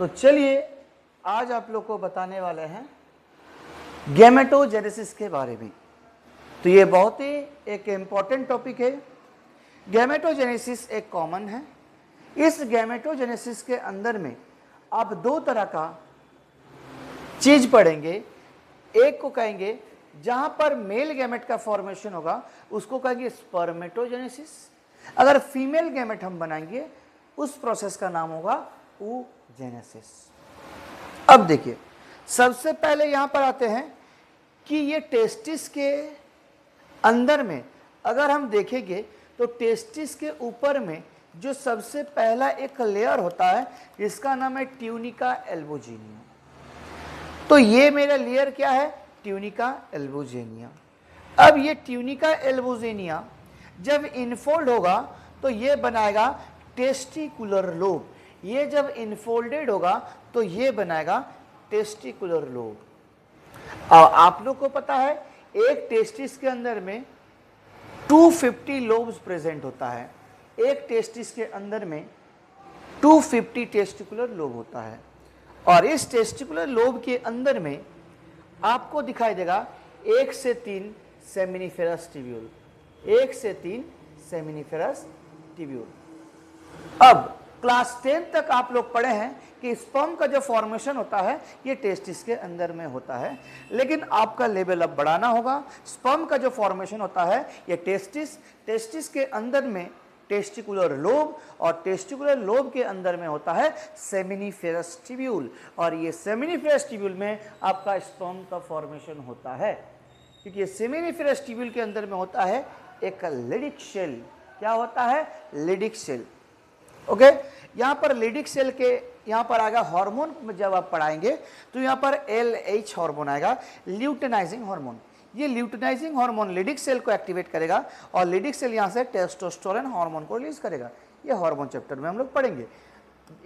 तो चलिए आज आप लोग को बताने वाले हैं गैमेटोजेनेसिस के बारे में। तो ये बहुत ही एक इम्पॉर्टेंट टॉपिक है। गैमेटोजेनेसिस एक कॉमन है। इस गैमेटोजेनेसिस के अंदर में आप दो तरह का चीज पढ़ेंगे। एक को कहेंगे जहां पर मेल गैमेट का फॉर्मेशन होगा उसको कहेंगे स्पर्मेटोजेनेसिस। अगर फीमेल गैमेट हम बनाएंगे उस प्रोसेस का नाम होगा oogenesis। अब देखिए सबसे पहले यहां पर आते हैं कि ये टेस्टिस के अंदर में अगर हम देखेंगे तो टेस्टिस के ऊपर में जो सबसे पहला एक लेयर होता है जिसका नाम है ट्यूनिका एल्बोजेनिया। तो ये मेरा लेयर क्या है? ट्यूनिका एल्बोजेनिया। अब ये ट्यूनिका एल्बोजेनिया जब इनफोल्ड होगा तो ये बनाएगा टेस्टिकुलर लोब। ये जब इनफोल्डेड होगा तो ये बनाएगा टेस्टिकुलर लोब। आप लोग को पता है एक टेस्टिस के अंदर में 250 लोब्स प्रेजेंट होता है। एक टेस्टिस के अंदर में 250 टेस्टिकुलर लोब होता है और इस टेस्टिकुलर लोब के अंदर में आपको दिखाई देगा 1 से 3 सेमिनिफेरस ट्यूब्यूल। 1 से 3 सेमिनिफेरस ट्यूब्यूल। अब क्लास 10 तक आप लोग पढ़े हैं कि स्पर्म का जो फॉर्मेशन होता है ये टेस्टिस के अंदर में होता है, लेकिन आपका लेवल अब बढ़ाना होगा। स्पर्म का जो फॉर्मेशन होता है ये टेस्टिस के अंदर में टेस्टिकुलर लोब और टेस्टिकुलर लोब के अंदर में होता है सेमिनिफेरस ट्यूब्यूल और ये सेमिनिफेरस ट्यूब्यूल में आपका स्पर्म का फॉर्मेशन होता है, क्योंकि ये सेमिनिफेरस ट्यूब्यूल के अंदर में होता है एक लिडिक सेल। क्या होता है? Leydig cell. ओके यहाँ पर लिडिक सेल के यहाँ पर आएगा हार्मोन। जब आप पढ़ाएंगे तो यहाँ पर LH हार्मोन आएगा, ल्यूटेनाइजिंग हार्मोन। ये ल्यूटेनाइजिंग हार्मोन लिडिक सेल को एक्टिवेट करेगा और लिडिक सेल यहाँ से टेस्टोस्टेरोन हार्मोन को रिलीज करेगा। ये हार्मोन चैप्टर में हम लोग पढ़ेंगे।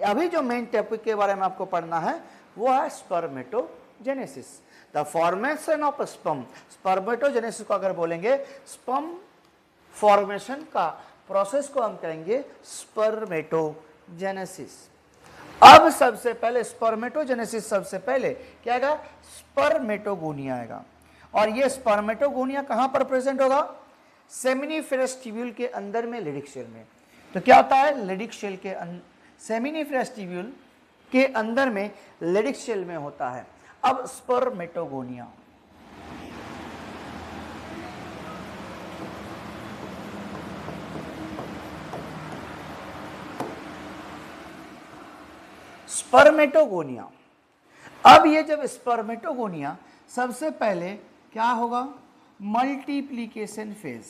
अभी जो मेन टॉपिक के बारे में आपको पढ़ना है वो है spermatogenesis, the formation of sperm. Spermatogenesis को अगर बोलेंगे स्पर्म फॉर्मेशन का प्रोसेस को हम कहेंगे स्पर्मेटोजेनेसिस। अब सबसे पहले स्पर्मेटोजेनेसिस सबसे पहले क्या आएगा? स्पर्मेटोगोनिया आएगा और ये स्पर्मेटोगोनिया कहां पर प्रेजेंट होगा? सेमिनिफेरस ट्यूब्यूल के अंदर में लिडिक सेल में। तो क्या होता है? लिडिक सेल के सेमिनिफेरस ट्यूब्यूल के अंदर में लिडिक सेल में होता है। अब स्पर्मेटोगोनिया स्पर्मेटोगोनिया। अब ये जब स्पर्मेटोगोनिया सबसे पहले क्या होगा? Multiplication phase.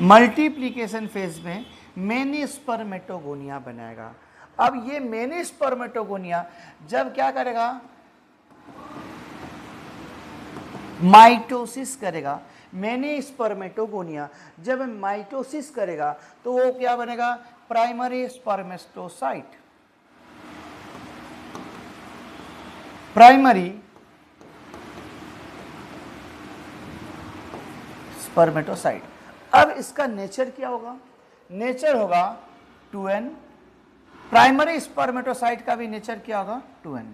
मल्टीप्लिकेशन फेज में मेनी स्पर्मेटोगोनिया बनाएगा। अब ये मेनी स्पर्मेटोगोनिया जब क्या करेगा? माइटोसिस करेगा। मेनी स्पर्मेटोगोनिया जब माइटोसिस करेगा तो वो क्या बनेगा? Primary spermatocyte. Primary spermatocyte. अब इसका नेचर क्या होगा? नेचर होगा 2n। प्राइमरी स्पर्मेटोसाइट का भी नेचर क्या होगा? 2n,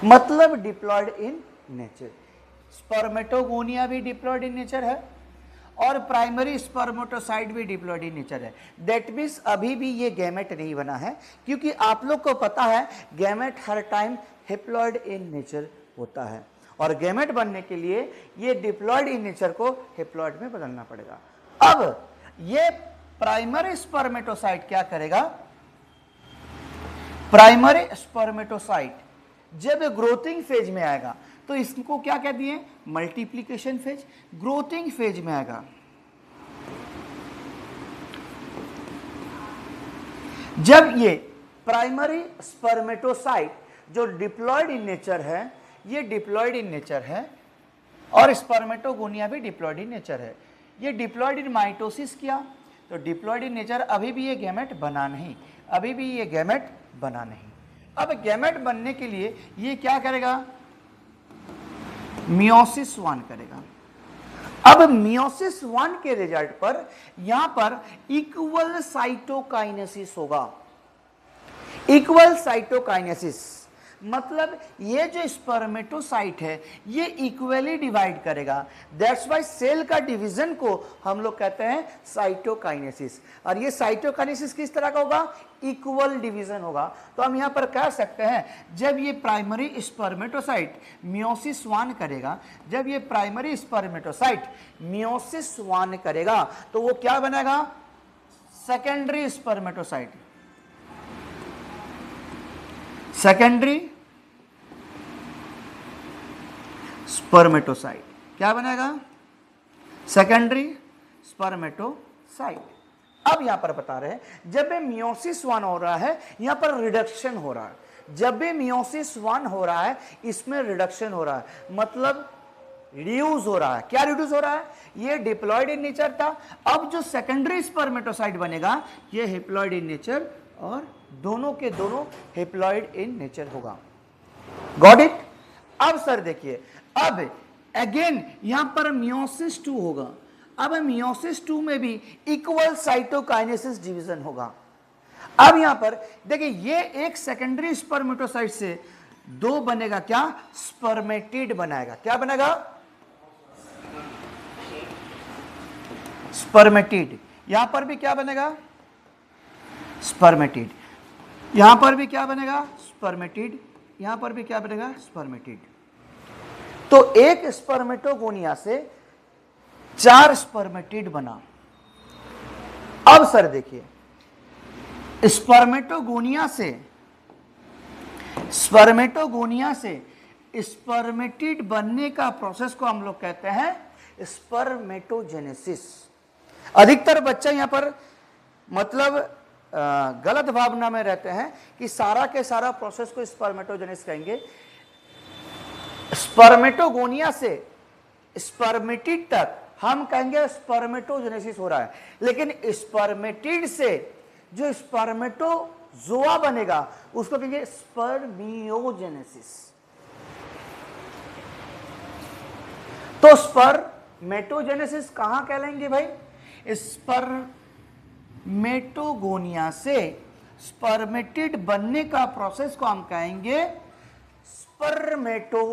मतलब डिप्लॉयड इन नेचर। स्पर्मेटोगोनिया भी डिप्लॉयड इन नेचर है और प्राइमरी स्पर्मेटोसाइट भी डिप्लॉयड इन नेचर है। दैट मीन्स अभी भी ये गैमेट नहीं बना है, क्योंकि आप लोग को पता है gamete her time haploid in nature होता है और गैमेट बनने के लिए ये डिप्लॉयड इन नेचर को हैप्लॉयड में बदलना पड़ेगा। अब ये प्राइमरी स्पर्मेटोसाइट क्या करेगा? प्राइमरी स्पर्मेटोसाइट जब ग्रोथिंग फेज में आएगा तो इसको क्या कहते हैं? Multiplication phase. ग्रोथिंग फेज में आएगा जब ये प्राइमरी स्पर्मेटोसाइट जो डिप्लॉयड इन नेचर है, ये डिप्लॉयड इन नेचर है और स्पर्मेटोगोनिया भी डिप्लॉयड इन नेचर है। ये डिप्लॉयड इन माइटोसिस किया तो डिप्लॉयड इन नेचर अभी भी ये गैमेट बना नहीं। अभी भी ये गैमेट बना नहीं। अब गैमेट बनने के लिए ये क्या करेगा? मियोसिस 1 करेगा। अब मियोसिस 1 के रिजल्ट पर यहां पर इक्वल साइटोकाइनेसिस होगा। इक्वल साइटोकाइनेसिस मतलब ये जो स्पर्मेटोसाइट है ये इक्वली डिवाइड करेगा, दैट्स वाई सेल का डिवीजन को हम लोग कहते हैं साइटोकाइनेसिस। और ये साइटोकाइनेसिस किस तरह का होगा? इक्वल डिवीजन होगा। तो हम यहां पर कह सकते हैं जब ये प्राइमरी स्पर्मेटोसाइट मियोसिस 1 करेगा, जब ये प्राइमरी स्पर्मेटोसाइट मियोसिस 1 करेगा तो वो क्या बनेगा? Secondary spermatocyte. सेकेंडरी स्पर्मेटोसाइट क्या बनेगा? Secondary spermatocyte. अब यहां पर बता रहे हैं जब भी मियोसिस 1 हो रहा है यहां पर रिडक्शन हो रहा है। जब भी मियोसिस 1 हो रहा है इसमें रिडक्शन हो रहा है, मतलब रिड्यूस हो रहा है। क्या रिड्यूस हो रहा है? ये डिप्लॉयड इन नेचर था, अब जो सेकेंडरी स्पर्मेटोसाइट बनेगा ये हेप्लॉयड इन नेचर और दोनों के दोनों हेप्लॉयड इन नेचर होगा। Got it? अब सर देखिए, अब अगेन यहां पर मियोसिस 2 होगा। अब मियोसिस 2 में भी इक्वल साइटोकाइनेसिस डिवीजन होगा। अब यहां पर देखिए ये एक सेकेंडरी स्पर्मेटोसाइट से 2 बनेगा, क्या? स्पर्मेटिड बनाएगा। क्या बनेगा? स्पर्मेटिड। यहां पर भी क्या बनेगा? स्पर्मेटिड। यहां पर भी क्या बनेगा? स्पर्मेटिड। यहां पर भी क्या बनेगा? स्पर्मेटिड। तो एक स्पर्मेटोगोनिया से 4 स्पर्मेटिड बना। अब सर देखिए स्पर्मेटोगोनिया से स्पर्मेटिड बनने का प्रोसेस को हम लोग कहते हैं स्पर्मेटोजेनेसिस। अधिकतर बच्चे यहां पर मतलब गलत भावना में रहते हैं कि सारा के सारा प्रोसेस को स्पर्मेटोजेनेसिस कहेंगे। स्पर्मेटोगोनिया से स्पर्मेटिड तक हम कहेंगे स्पर्मेटोजेनेसिस हो रहा है, लेकिन स्पर्मेटिड से जो स्पर्मेटोजोआ बनेगा उसको कहेंगे स्पर्मियोजेनेसिस। तो स्पर्मेटोजेनेसिस कहां कहलाएंगे भाई? स्पर्मेटोगोनिया से स्पर्मेटिड बनने का प्रोसेस को हम कहेंगे स्पर्मेटोजेनेसिस।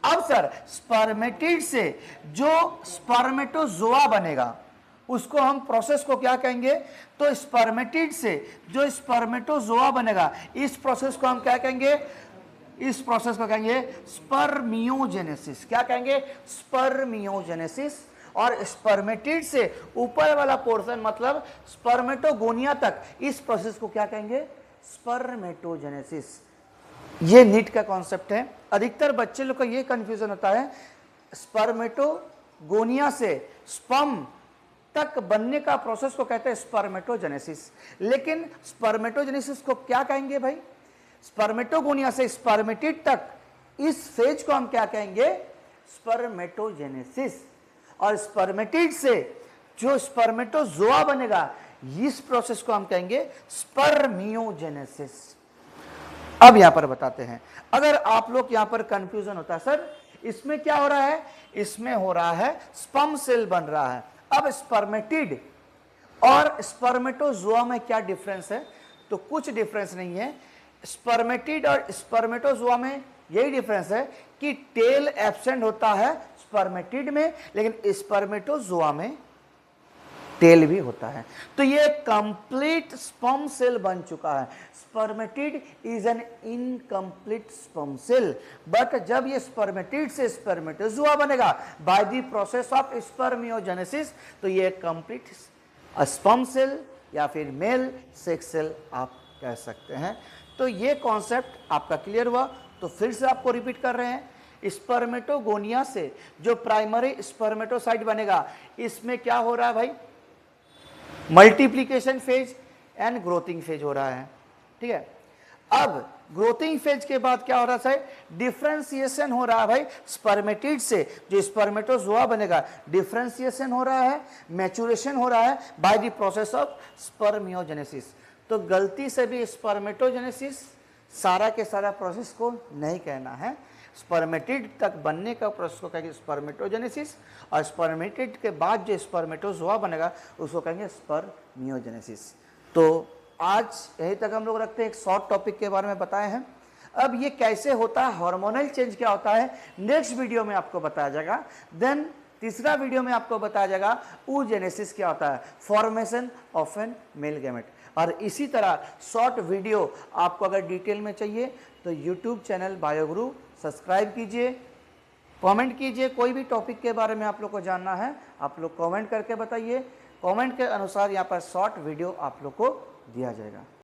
अब सर स्पर्मेटिड से जो स्पर्मेटोजोआ बनेगा उसको हम प्रोसेस को क्या कहेंगे? तो स्पर्मेटिड से जो स्पर्मेटोजोआ बनेगा इस प्रोसेस को हम क्या कहेंगे? इस प्रोसेस को कहेंगे स्पर्मियोजेनेसिस। क्या कहेंगे? स्पर्मियोजेनेसिस। और स्पर्मेटिड से ऊपर वाला पोर्शन मतलब स्पर्मेटोगोनिया तक इस प्रोसेस को क्या कहेंगे? स्पर्मेटोजेनेसिस। ये नीट का कॉन्सेप्ट है। अधिकतर बच्चे लोग का ये कंफ्यूजन होता है, स्पर्मेटोगोनिया से स्पर्म तक बनने का प्रोसेस को कहते हैं स्पर्मेटोजेनेसिस, लेकिन स्पर्मेटोजेनेसिस को क्या कहेंगे भाई? स्पर्मेटोगोनिया से स्पर्मेटिड तक इस फेज को हम क्या कहेंगे? स्पर्मेटोजेनेसिस। और स्पर्मेटिड से जो स्पर्मेटोजोआ बनेगा इस प्रोसेस को हम कहेंगे स्पर्मियोजेनेसिस। अब यहां पर बताते हैं, अगर आप लोग यहां पर कंफ्यूजन होता है सर इसमें क्या हो रहा है? इसमें हो रहा है स्पर्म सेल बन रहा है। अब स्पर्मेटिड और स्पर्मेटोजोआ में क्या डिफरेंस है? तो कुछ डिफरेंस नहीं है। स्पर्मेटिड और स्पर्मेटोजोआ में यही डिफरेंस है कि टेल एब्सेंट होता है स्पर्मेटिड में, लेकिन स्पर्मेटोजोआ में टेल भी होता है। तो ये कंप्लीट स्पर्म सेल बन चुका है। Spermatid is an incomplete sperm cell, but जब ये स्पर्मेटिड से स्पर्मेटोजोआ बनेगा by the process of spermiogenesis तो ये कंप्लीट स्पर्म सेल या फिर मेल सेक्स सेल आप कह सकते हैं। तो ये कॉन्सेप्ट आपका क्लियर हुआ। तो फिर से आपको रिपीट कर रहे हैं, स्पर्मेटोगोनिया से जो प्राइमरी स्पर्मेटोसाइट बनेगा इसमें क्या हो रहा है भाई? मल्टीप्लिकेशन फेज एंड ग्रोथिंग फेज हो रहा है। ठीक है, अब ग्रोथिंग फेज के बाद क्या हो रहा है? डिफरेंशिएशन हो रहा है भाई। स्पर्मेटिड से जो स्पर्मेटोजोआ बनेगा डिफरेंशिएशन हो रहा है, मैचुरेशन हो रहा है bye the process of spermiogenesis. तो गलती से भी स्पर्मेटोजेनेसिस सारा के सारा प्रोसेस को नहीं कहना है, स्पर्मेटिड तक बनने का प्रोसेस को कहेंगे स्पर्मेटोजेनेसिस, और स्पर्मेटिड के बाद जो स्पर्मेटोजोआ बनेगा उसको कहेंगे स्पर्मियोजेनेसिस। तो आज यहीं तक हम लोग रखते हैं, एक शॉर्ट टॉपिक के बारे में बताए हैं। अब ये कैसे होता है, हार्मोनल चेंज क्या होता है, नेक्स्ट वीडियो में आपको बताया जाएगा। देन तीसरा वीडियो में आपको बताया जाएगा oogenesis क्या होता है, formation of an male gamete. और इसी तरह शॉर्ट वीडियो आपको अगर डिटेल में चाहिए तो यूट्यूब चैनल बायोगुरु सब्सक्राइब कीजिए, कमेंट कीजिए। कोई भी टॉपिक के बारे में आप लोग को जानना है आप लोग कमेंट करके बताइए, कमेंट के अनुसार यहाँ पर शॉर्ट वीडियो आप लोग को दिया जाएगा।